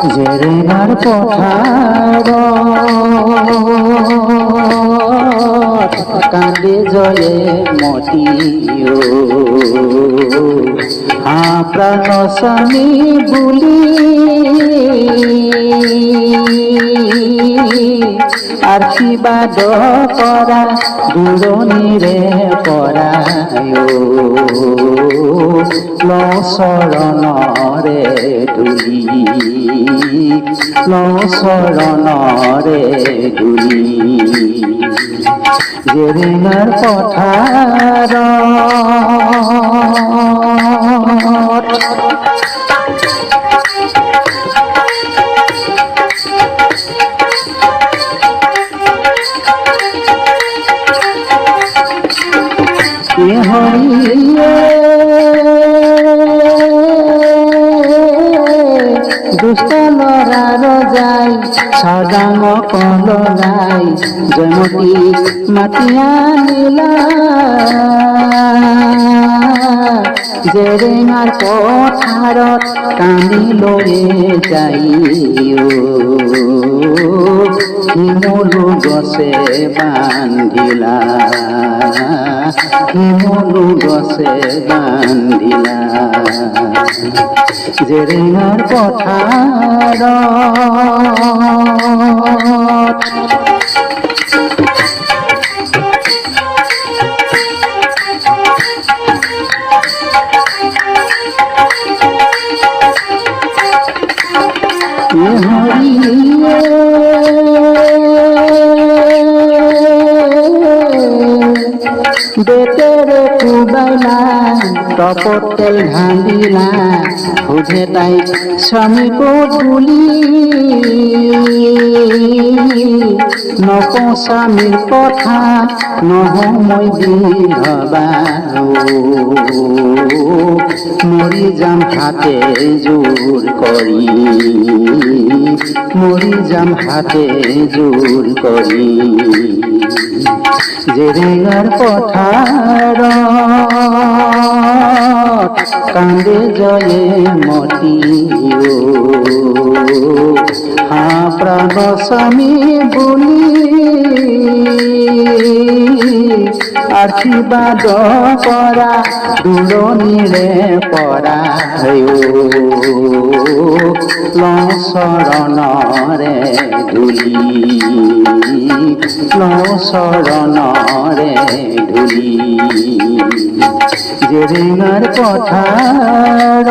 জেৰেঙাৰ পথাৰত কান্দে জয়ে মতিও প্ৰাণ স্বামী বুলি আশীৰ্বাদ কৰা দূৰণিৰে পৰায়ো লওঁ চৰণৰে ধূলি লওঁ চৰণৰে ধূলি জেৰেঙাৰ পথাৰত দুষ্ট লৰাৰ যায় চাদাঙ কলৰাই জয়মতী মাতি আনিলা জেৰেঙাৰ পথাৰত কান্দি লৈয়ে যাইও শিমলু গছে বান্ধিলা শিমলু গছে বান্ধিলা জেৰেঙাৰ পথাৰত বেতেৰে কোবাইলা টপত তেল ঢালিলা সোধে তাইক স্বামী ক'ত বুলি নকওঁ স্বামীৰ কথা নহয় বিধৱা মৰি যাম হাতে জোৰ কৰি মৰি যাম হাতে জোৰ কৰি জেৰেঙাৰ পথাৰত কান্দে জয়ে মতিও প্ৰাণ স্বামী বুলি আশীৰ্বাদ কৰা দূৰণিৰে পৰায়ো লওঁ চৰণৰে ধূলি লওঁ চৰণৰে ধূলি জেৰেঙাৰ পথাৰত